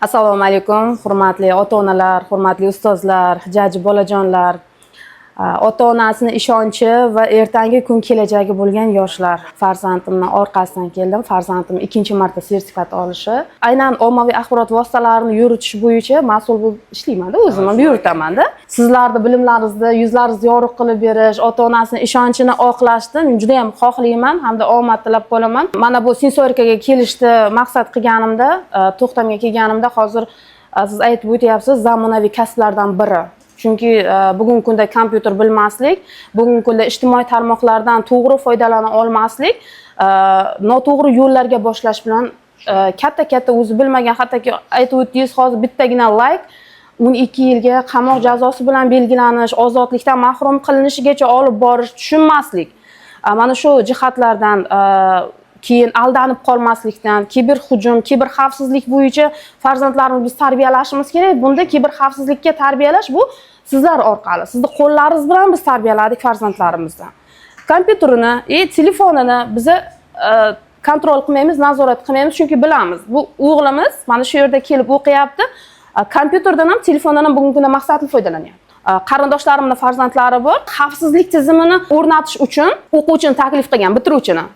Assalomu alaykum, hurmatli ota-onalar, hurmatli ustozlar, jajji bolajonlar, ota-onasini ishonchi va ertangi kun kelajagi bo'lgan yoshlar. Farzandimning orqasidan keldim. Farzandim ikkinchi marta sertifikat olishi. Aynan ommaviy axborot vositalarini yuritish bo'yicha mas'ul bo'lib ishlayman-da, o'zim ham yuritaman-da. Sizlarning bilimlaringizni, yuzlaringizni yorug' qilib berish, ota-onasini ishonchini oqlashni men juda ham xohlayman hamda omad tilab qolaman. Mana bu sensorikaga kelishni maqsad qilganimda, to'xtamga kelganimda hozir siz aytib o'tyapsiz, zamonaviy kasblardan biri. Chunki bugungi kunda kompyuter bilmaslik, bugungi kunda ijtimoiy tarmoqlardan to'g'ri foydalana olmaslik, noto'g'ri yo'llarga boshlash bilan katta o'zi bilmagan, hattoki aytib o'tdingiz, hozir bittagina like 12 yilga qamoq jazosi bilan belgilanish, ozodlikdan mahrum qilinishigacha olib borish tushunmaslik. Mana shu jihatlardan keyin aldanib qolmaslikdan, kiberhujum, kiberxavfsizlik bo'yicha farzandlarimizni biz tarbiyalashimiz kerak. Bunda kiberxavfsizlikka tarbiyalash bu sizlar orqali, sizning qo'llaringiz bilan biz tarbiyaladik farzandlarimizni. Kompyuterini, telefonini biz kontrol qilmaymiz, nazorat qilmaymiz, chunki bilamiz. Bu o'g'limiz mana shu yerda kelib o'qiyapti. Kompyuterdan ham, telefondan ham bugungi kunda maqsadli foydalanyapti. Qarindoshlarimning farzandlari bor. Xavfsizlik tizimini o'rnatish uchun o'quvchini taklif qilgan, bitiruvchini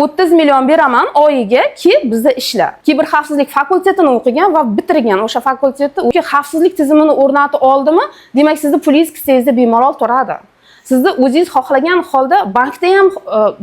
30 million beraman oyiga ki bizda ishla. Kiberxavfsizlik fakultetini o'qigan va bitirgan. O'sha fakultetda u xavfsizlik tizimini o'rnatib oldimi, demak sizni pulingiz kissangizda bemalol turadi. Sizni o'zingiz xohlagan holda bankda ham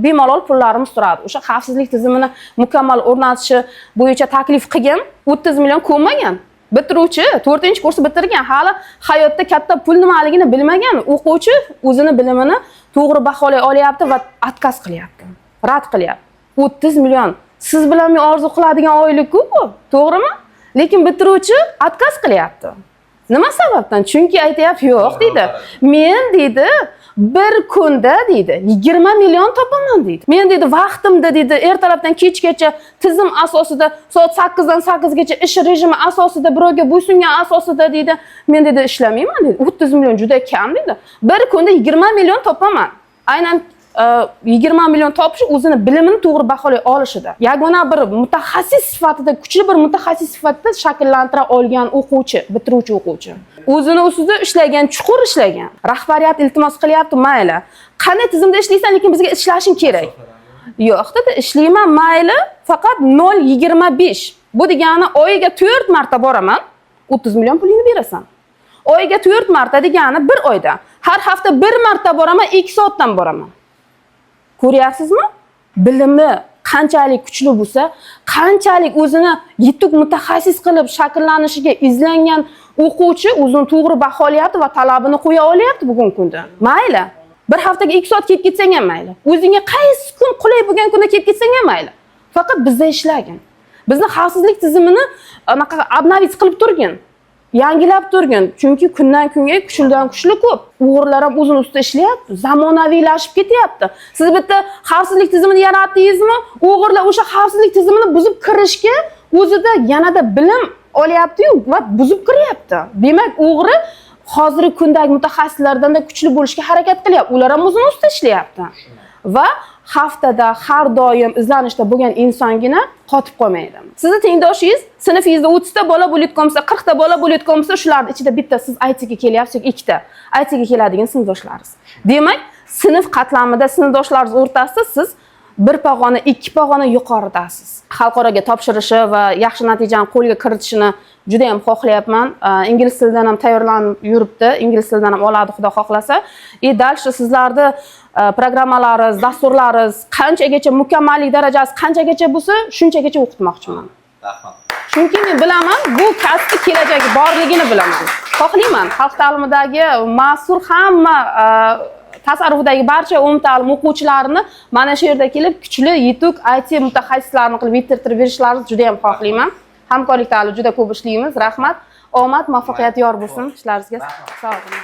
bemalol pullarimiz turadi. O'sha xavfsizlik tizimini mukammal o'rnatishi bo'yicha taklif qilgan, 30 million ko'magan. Bitiruvchi 4-kursni bitirgan, hali hayotda katta pul nimaligini bilmagan o'quvchi o'zini bilimini to'g'ri baholay olyapti va отказ qilyapti. Rad qilyapti. 30 million. Siz bilan men orzu qiladigan oylik-ku bu, to'g'rimi? Lekin bitiruvchi отказ qilyapti. Nima sababdan? Chunki aytayapti, yo'q deydi. Men deydi, bir kunda deydi, 20 million topaman deydi. Men deydi, vaqtimda deydi, ertalabdan kechgacha tizim asosida soat 8 dan 8 gacha ish rejimi asosida birovga bo'ysungan asosida deydi, men deydi ishlamayman deydi. 30 million juda kam deydi. Bir kunda 20 million topaman. Aynan 20 million topish o'zini bilimini to'g'ri baholay olishida. Yagona bir mutaxassis sifatida, kuchli bir mutaxassis sifatida shakllantira olgan o'quvchi, bitiruvchi o'quvchi. O'zini ustida ishlagan, chuqur ishlagan. Rahbariyat iltimos qilyapti, mayli. Qanday tizimda ishlaysan, lekin bizga ishlashing kerak. Yo'q dedi, ishlayman, mayli, faqat 0.25. Bu degani oyiga 4 marta boraman, 30 million pulingni berasan. Oyiga 4 marta degani bir oyda. Har hafta 1 marta boraman, 2 soatdan boraman. Ko'ryapsizmi? Bilimi qanchalik kuchli bo'lsa, qanchalik o'zini yetuk mutaxassis qilib shakllanishiga izlangan o'quvchi o'zini to'g'ri baholayapti va talabini qo'ya olyapti bugungi kunda. Mayli. Bir haftaga 2 soat kelib ketsang ham mayli. O'zingga qaysi kun qulay bo'lgan kunda kelib ketsang ham mayli. Faqat bizda ishlagin. Bizni xavfsizlik tizimini anaqa obnovit qilib turgin. Yangilab turgin. Chunki kundan kunga kuchlidan kuchli ko'p. O'g'irlar ham o'zini ustida ishlayapti, zamonaviylashib ketyapti. Siz bitta xavfsizlik tizimini yaratdingizmi? O'g'irlar o'sha xavfsizlik tizimini buzib kirishga o'zida yanada bilim olyapti-yu va buzib kiryapti. Demak, o'g'ri hozirgi kundagi mutaxassislardan da kuchli bo'lishga harakat qilyapti. Ular ham o'zini ustida ishlayapti. Va haftada har doim izlanishda bo'lgan insongina qotib qolmaydi. Sizni tengdoshingiz sinfingizda 30 ta bola bo'layotgan bo'lsa, 40 ta bola bo'layotgan bo'lsa, shularning ichida bitta siz ITga kelyapsiz, 2 ta ITga keladigan sinfdoshlaringiz. Demak, sinf qatlamida sinfdoshlaringiz o'rtasida siz bir pog'ona, 2 pog'ona yuqoridasiz. Xalqaroga topshirishi va yaxshi natijani qo'lga kiritishini juda ham xohlayapman. Ingliz tilidan ham tayyorlanib yuribdi. Ingliz tilidan ham oladi, Xudo xohlasa. Dalshi sizlarni programmalaringiz, dasturlaringiz qanchagacha mukammallik darajasi qanchagacha bo'lsa, shunchagacha o'qitmoqchiman. Rahmat. Chunki men bilaman, bu kasbning kelajagi borligini bilaman. Xohlayman xalq ta'limidagi mas'ul hamma tasarrufdagi barcha umumta'lim o'quvchilarini mana shu yerda kelib kuchli, yetuk IT mutaxassislarini qilib yetirtirib berishlaringizni juda ham xohlayman. Hamkorlikda juda ko'p ishlaymiz. Rahmat. Omad, muvaffaqiyat yor bo'lsin ishlaringizga. Sog' bo'ling.